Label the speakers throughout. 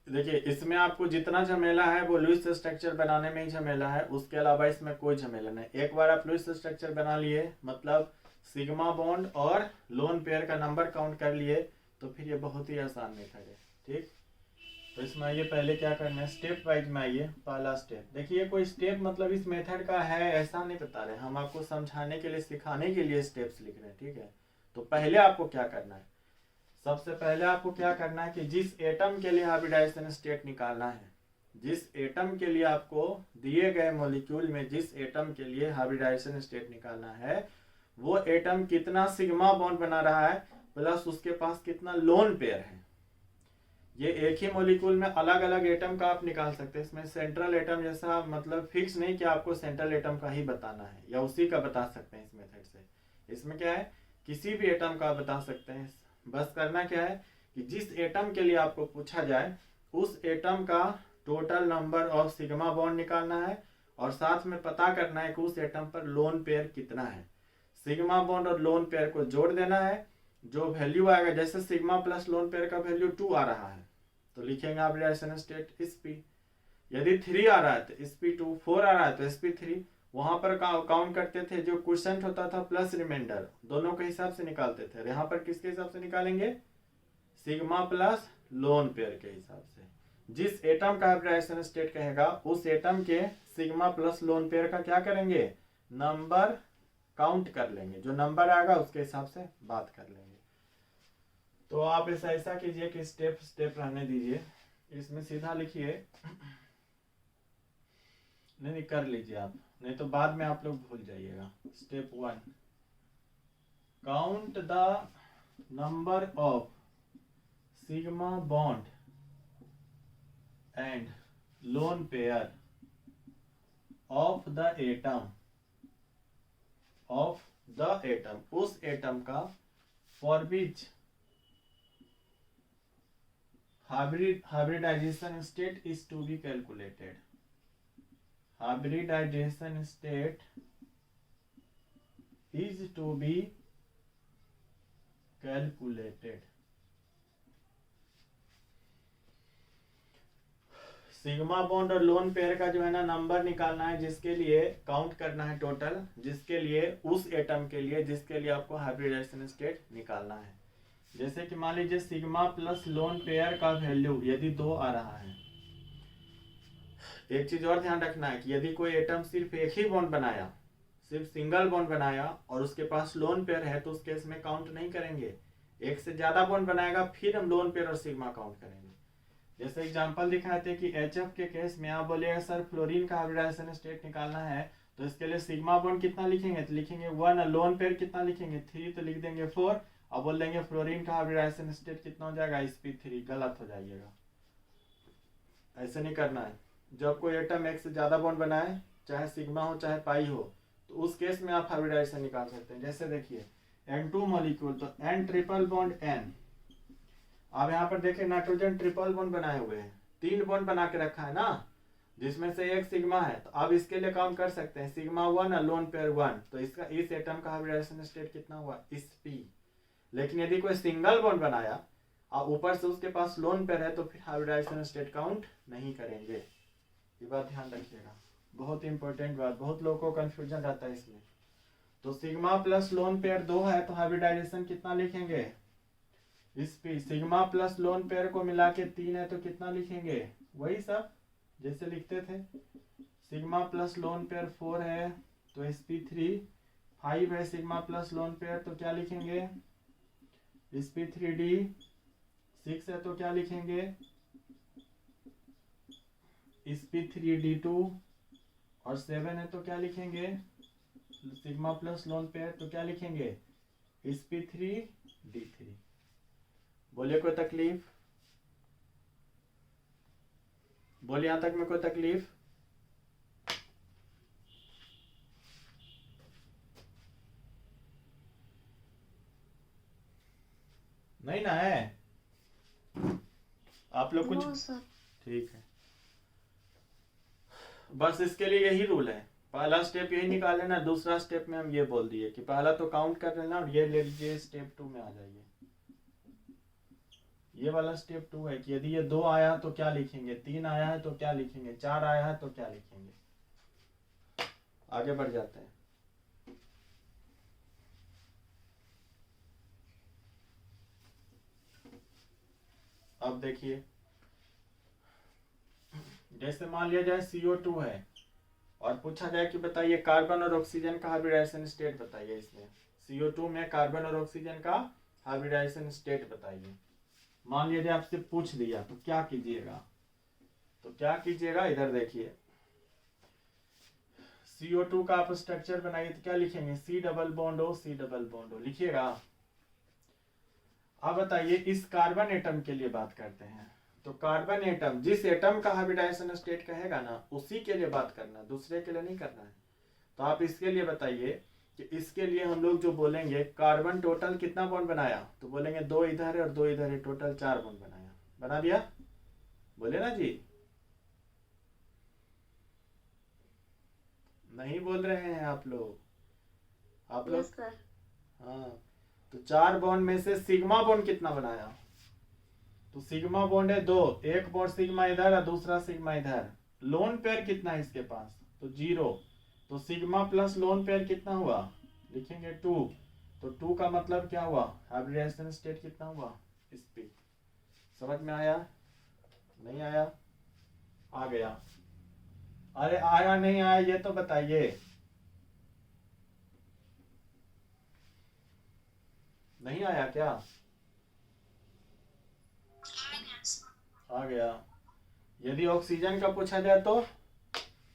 Speaker 1: देखिए इसमें आपको जितना झमेला है वो लुईस स्ट्रक्चर बनाने में ही झमेला है, उसके अलावा इसमें कोई झमेला नहीं। एक बार आप लुईस स्ट्रक्चर बना लिए, मतलब सिग्मा बॉन्ड और लोन पेयर का नंबर काउंट कर लिए, तो फिर ये बहुत ही आसान मेथड है। ठीक, तो इसमें आइए पहले क्या करना है, स्टेप वाइज में आइए। पहला स्टेप देखिए, कोई स्टेप मतलब इस मेथड का है ऐसा नहीं बता रहे, हम आपको समझाने के लिए सिखाने के लिए स्टेप्स लिख रहे हैं। ठीक है, तो पहले आपको क्या करना है, सबसे पहले आपको क्या करना है कि जिस एटम के लिए हाइब्रिडाइजेशन स्टेट निकालना है, जिस एटम के लिए आपको दिए गए मॉलिक्यूल में जिस एटम के लिए हाइब्रिडाइजेशन स्टेट निकालना है, वो एटम कितना सिग्मा बॉन्ड बना रहा है प्लस उसके पास कितना लोन पेयर है। ये एक ही मॉलिक्यूल में अलग अलग एटम का आप निकाल सकते हैं। इसमें सेंट्रल एटम जैसा मतलब फिक्स नहीं कि आपको सेंट्रल एटम का ही बताना है या उसी का बता सकते हैं इस मेथड से। इसमें क्या है, किसी भी एटम का बता सकते हैं। बस करना क्या है कि जिस एटम के लिए आपको पूछा जाए उस एटम का total number of sigma bond निकालना है और साथ में पता करना है कि उस एटम पर लोन पेयर कितना है। सिग्मा बॉन्ड और लोन पेयर को जोड़ देना है, जो वैल्यू आएगा, जैसे सिग्मा प्लस लोन पेयर का वैल्यू 2 आ रहा है तो लिखेंगे आप रिएक्शन स्टेट sp। यदि 3 आ रहा है तो sp2, 4 आ रहा है तो sp3। वहां पर काउंट करते थे, जो क्वेश्चन होता था प्लस रिमाइंडर दोनों के हिसाब से निकालते थे। यहाँ पर किसके हिसाब से निकालेंगे, सिग्मा प्लस लोन पेयर के हिसाब से। जिस एटम का हाइब्रिडाइजेशन स्टेट कहेगा उस एटम के सिग्मा प्लस लोन पेयर का क्या करेंगे, नंबर काउंट कर लेंगे, जो नंबर आएगा उसके हिसाब से बात कर लेंगे। तो आप ऐसा कीजिए कि स्टेप स्टेप रहने दीजिए, इसमें सीधा लिखिए, नहीं कर लीजिए आप, नहीं तो बाद में आप लोग भूल जाइएगा। Step 1, count the number of sigma bond and lone pair of the atom, उस एटम का for which hybridization state is to be calculated. Hybridization state is to be calculated. Sigma bond और लोन पेयर का जो है ना number निकालना है, जिसके लिए काउंट करना है टोटल, जिसके लिए उस एटम के लिए जिसके लिए आपको हाइब्रिडाइजेशन स्टेट निकालना है। जैसे कि मान लीजिए सिग्मा प्लस लोन पेयर का वैल्यू यदि 2 आ रहा है। एक चीज और ध्यान रखना है कि यदि कोई एटम सिर्फ एक ही बॉन्ड बनाया, सिर्फ सिंगल बॉन्ड बनाया और उसके पास लोन पेयर है, तो उस केस में काउंट नहीं करेंगे। एक से ज्यादा बॉन्ड बनाएगा फिर हम लोन पेयर और सिग्मा काउंट करेंगे। जैसे एग्जांपल दिखाए थे कि HF के केस में आप बोलिएगा सर फ्लोरीन का हाइब्रिडाइजेशन स्टेट निकालना है, तो इसके लिए सिग्मा बॉन्ड कितना लिखेंगे, तो लिखेंगे 1, लोन पेयर कितना लिखेंगे 3, तो लिख देंगे 4। अब बोल देंगे फ्लोरीन का हाइब्रिडाइजेशन स्टेट कितना हो जाएगा, sp3। गलत हो जाइएगा, ऐसे नहीं करना है। जब कोई एटम एक से ज्यादा बॉन्ड बनाए, चाहे सिग्मा हो चाहे पाई हो, तो उस केस में आप हाइब्रिडाइजेशन निकाल सकते हैं। जैसे देखिए N2 मॉलिक्यूल, तो N ट्रिपल बॉन्ड N। अब यहाँ पर देखिए नाइट्रोजन ट्रिपल बॉन्ड बनाए हुए हैं, 3 बॉन्ड बना के रखा है ना, जिसमें से एक सिग्मा है, तो अब इसके लिए काउंट कर सकते हैं सिग्मा 1 लोन पेयर 1, तो इसका इस एटम का हाइब्रिडाइजेशन स्टेट कितना हुआ, sp। लेकिन यदि कोई सिंगल बॉन्ड बनाया और ऊपर से उसके पास लोन पेयर है, तो फिर हाइब्रिडाइजेशन स्टेट काउंट नहीं करेंगे। ये बात ध्यान रखिएगा, बहुत इंपॉर्टेंट बात, बहुत लोगों को कंफ्यूजन रहता है इसमें। तो सिग्मा प्लस लोन पेयर 2 है, तो हाइब्रिडाइजेशन कितना लिखेंगे, sp। Sigma plus lone pair को मिला के 3 है, तो कितना लिखेंगे, वही सब जैसे लिखते थे। सिग्मा प्लस लोन पेयर 4 है तो sp3। 5 है सिग्मा प्लस लोन पेयर, तो क्या लिखेंगे sp3d। 6 है तो क्या लिखेंगे sp3d2। और 7 है तो क्या लिखेंगे सिग्मा प्लस लोन पेयर, तो क्या लिखेंगे sp3d3। बोलिए कोई तकलीफ, बोलिए यहां तक में कोई तकलीफ, नहीं ना है आप लोग कुछ, ठीक है। बस इसके लिए यही रूल है, पहला स्टेप यही निकाल लेना, दूसरा स्टेप में हम ये बोल दिए कि पहला तो काउंट कर लेना और ये ले लीजिए स्टेप 2 में आ जाइए। ये वाला स्टेप 2 है कि यदि ये 2 आया तो क्या लिखेंगे, 3 आया है तो क्या लिखेंगे, 4 आया है तो क्या लिखेंगे। आगे बढ़ जाते हैं। अब देखिए, जैसे मान लिया जाए CO2 है और पूछा जाए कि बताइए कार्बन और ऑक्सीजन का हाइब्रिडाइजेशन स्टेट बताइए। इसमें CO2 में कार्बन और ऑक्सीजन का हाइब्रिडाइजेशन स्टेट बताइए। मान लीजिए आपसे पूछ लिया तो क्या कीजिएगा, इधर देखिए CO2 का आप स्ट्रक्चर बनाइए तो क्या लिखेंगे, C डबल बॉन्ड O लिखिएगा। अब बताइए इस कार्बन एटम के लिए बात करते हैं, तो कार्बन एटम जिस एटम का हाइब्रिडाइजेशन स्टेट कहेगा ना उसी के लिए बात करना, दूसरे के लिए नहीं करना है। तो आप इसके लिए बताइए कि इसके लिए हम लोग जो बोलेंगे कार्बन टोटल कितना बॉन्ड बनाया, तो बोलेंगे 2 इधर है और 2 इधर है, टोटल 4 बॉन्ड बनाया। बना दिया, बोले ना जी, नहीं बोल रहे हैं आप लोग, हाँ। तो 4 बॉन्ड में से सिग्मा बॉन्ड कितना बनाया, तो सिग्मा बॉन्ड है 2, एक बॉन्ड सिग्मा इधर और दूसरा सिग्मा इधर। लोन पेयर कितना है इसके पास, तो 0। तो सिग्मा प्लस लोन पेयर कितना हुआ, लिखेंगे 2। तो 2 का मतलब क्या हुआ, हाइब्रिडाइजेशन स्टेट कितना हुआ, sp। समझ में आया, नहीं आया, आ गया, अरे आया नहीं आया ये तो बताइए, नहीं आया क्या, आ गया। यदि ऑक्सीजन का पूछा जाए तो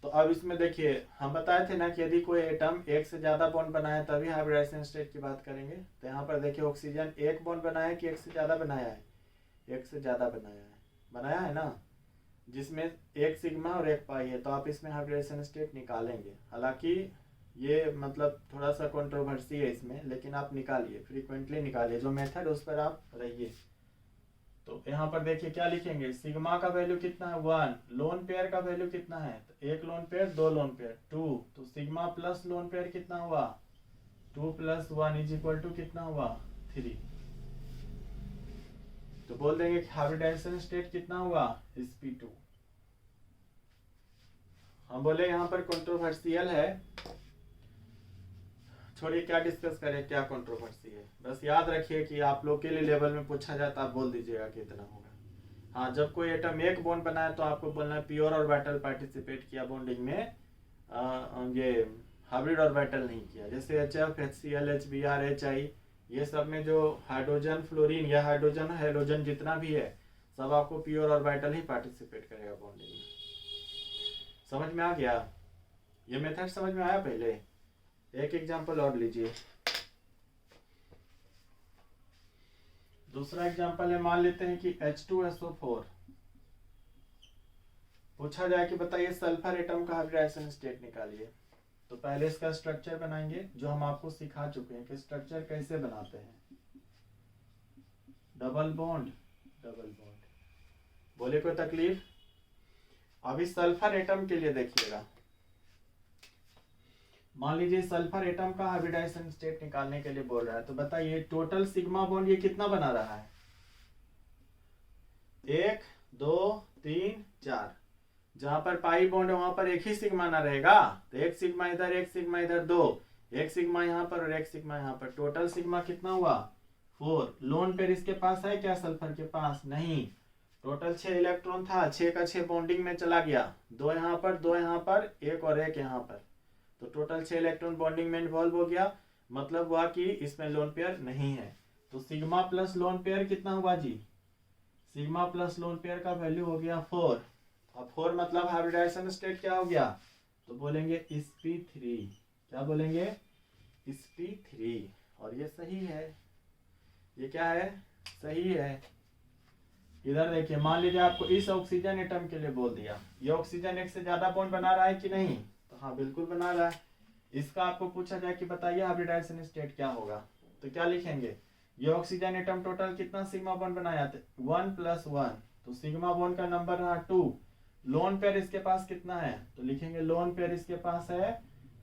Speaker 1: अब इसमें देखिए हम बताए थे ना कि यदि कोई एटम एक से ज्यादा बॉन्ड बनाए तभी हाइब्रिडाइजेशन स्टेट की बात करेंगे। तो यहाँ पर देखिए ऑक्सीजन एक बॉन्ड बनाया है कि एक से ज्यादा बनाया है, एक से ज्यादा बनाया है ना, जिसमें एक सिग्मा और एक पाई है। तो आप इसमें हाइब्रिडाइजेशन स्टेट निकालेंगे, हालांकि ये मतलब थोड़ा सा कंट्रोवर्सी है इसमें, लेकिन आप निकालिए, फ्रीक्वेंटली निकालिए, जो मेथड उस पर आप रहिए। तो यहाँ पर देखिए क्या लिखेंगे, सिग्मा का वैल्यू कितना है 1, लोन पेयर का वैल्यू कितना है, तो एक लोन पेयर 2 लोन पेयर 2, तो सिग्मा प्लस लोन पेयर कितना हुआ 2 + 1 इज इक्वल टू कितना हुआ 3। तो बोल देंगे कि हाइब्रिडाइजेशन स्टेट कितना हुआ sp2। हम बोले यहाँ पर कंट्रोवर्शियल है, छोड़िए क्या डिस्कस करें, क्या कंट्रोवर्सी है, बस याद रखिए कि आप लोग के लिए लेवल में पूछा जाता आप बोल दीजिएगा कितना होगा। हाँ, जब कोई एटम एक बॉन्ड बनाए तो आपको बोलना है प्योर ऑर्बिटल पार्टिसिपेट किया बॉन्डिंग में, ये हाइब्रिड ऑर्बिटल नहीं किया। जैसे HF, HCl, HBr, HI, ये सब में जो हाइड्रोजन फ्लोरीन या हाइड्रोजन हेलोजन जितना भी है सब आपको प्योर ऑर्बिटल ही पार्टिसिपेट करेगा बॉन्डिंग में। समझ में आ गया, ये मेथड समझ में आया। पहले एक एग्जांपल और लीजिए, दूसरा एग्जांपल है, मान लेते हैं कि H2SO4 पूछा जाए कि बताइए सल्फर एटम का हाइब्रिडाइजेशन स्टेट निकालिए। तो पहले इसका स्ट्रक्चर बनाएंगे जो हम आपको सिखा चुके हैं कि स्ट्रक्चर कैसे बनाते हैं, डबल बॉन्ड, बोले कोई तकलीफ। अभी सल्फर एटम के लिए देखिएगा, मान लीजिए सल्फर एटम का हाइब्रिडाइजेशन स्टेट निकालने के लिए बोल रहा है, तो बताइए टोटल सिग्मा बॉन्ड ये कितना बना रहा है, 1 2 3 4। जहां पर पाई बॉन्ड है वहां पर एक ही सिग्मा ना रहेगा, तो एक सिग्मा इधर, एक सिग्मा इधर, 2, एक सिग्मा यहाँ पर और एक सिग्मा यहाँ पर, टोटल सिग्मा कितना हुआ 4। लोन पेयर इसके पास है क्या, सल्फर के पास नहीं, टोटल 6 इलेक्ट्रॉन था, 6 का 6 बॉन्डिंग में चला गया, 2 यहाँ पर, 2 यहाँ पर, एक और एक यहाँ पर, तो टोटल 6 इलेक्ट्रॉन बॉन्डिंग में इन्वॉल्व हो गया। मतलब हुआ कि इसमें लोन पेयर नहीं है। तो सिग्मा प्लस लोन पेयर कितना हुआ जी, सिग्मा प्लस लोन पेयर का वैल्यू हो गया 4। अब 4 मतलब हाइब्रिडाइजेशन स्टेट क्या हो गया, तो बोलेंगे sp3। क्या बोलेंगे, sp3। और ये सही है, ये क्या है, सही है। इधर देखिए, मान लीजिए आपको इस ऑक्सीजन एटम के लिए बोल दिया, ये ऑक्सीजन एक से ज्यादा बॉन्ड बना रहा है कि नहीं, तो हाँ बिल्कुल बना रहा है। इसका आपको पूछा जाए कि बताइए हाइब्रिडाइजेशन स्टेट क्या होगा, तो क्या लिखेंगे, ये ऑक्सीजन एटम टोटल कितना सिग्मा बॉन्ड बनाया था 1 + 1, तो सिग्मा बॉन्ड का नंबर रहा 2। लोन पेयर इसके पास कितना है, तो लिखेंगे लोन पेयर इसके पास है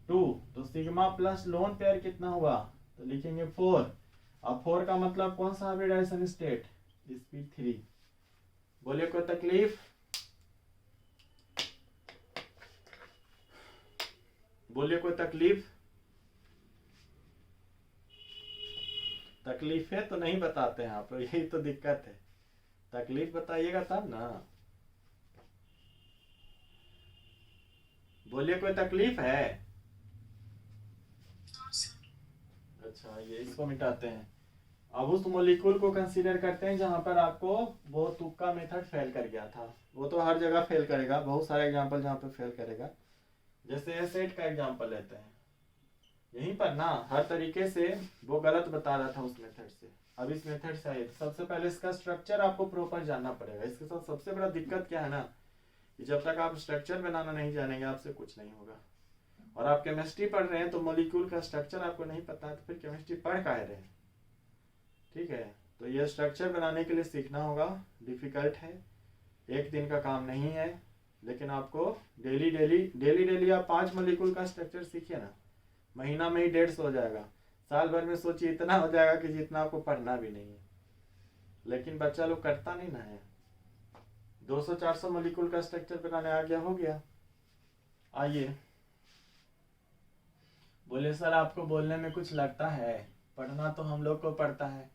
Speaker 1: 2, तो सिग्मा प्लस लोन पेयर कितना हुआ, तो लिखेंगे 4। अब 4 का मतलब कौन सा हाइब्रिडाइजेशन स्टेट, sp3। बोलिए कोई तकलीफ? बोलिए कोई तकलीफ? तकलीफ है तो नहीं बताते हैं आप, यही तो दिक्कत है। तकलीफ बताइएगा तब ना। बोलिए कोई तकलीफ है? अच्छा, ये इसको मिटाते हैं। अब उस मॉलिक्यूल को कंसीडर करते हैं जहां पर आपको वो तुक्का मेथड फेल कर गया था। वो तो हर जगह फेल करेगा, बहुत सारे एग्जांपल जहां पर फेल करेगा। जैसे एसेट का एग्जांपल लेते हैं, यहीं पर ना हर तरीके से वो गलत बता रहा था उस मेथड से। अब इस मेथड से आइए, सबसे पहले इसका स्ट्रक्चर आपको प्रॉपर जानना पड़ेगा। इसके साथ सबसे बड़ा दिक्कत क्या है ना, कि जब तक आप स्ट्रक्चर बनाना नहीं जानेंगे आपसे कुछ नहीं होगा। और आप केमिस्ट्री पढ़ रहे हैं तो मॉलिक्यूल का स्ट्रक्चर आपको नहीं पता है तो फिर केमिस्ट्री पढ़ काहे रहे हैं? ठीक है, तो ये स्ट्रक्चर बनाने के लिए सीखना होगा। डिफिकल्ट है, एक दिन का काम नहीं है, लेकिन आपको डेली डेली डेली डेली आप 5 मॉलिक्यूल का स्ट्रक्चर सीखिए ना, महीना में ही 150 हो जाएगा। साल भर में सोचिए इतना हो जाएगा कि जितना आपको पढ़ना भी नहीं है। लेकिन बच्चा लोग करता नहीं ना है। 200-400 मॉलिक्यूल का स्ट्रक्चर बनाने आ गया, हो गया। आइए, बोले सर आपको बोलने में कुछ लगता है, पढ़ना तो हम लोग को पड़ता है।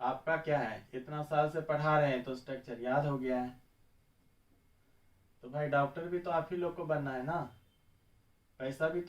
Speaker 1: आपका क्या है, इतना साल से पढ़ा रहे हैं तो स्ट्रक्चर याद हो गया है। तो भाई डॉक्टर भी तो आप ही लोग को बनना है ना, पैसा भी तो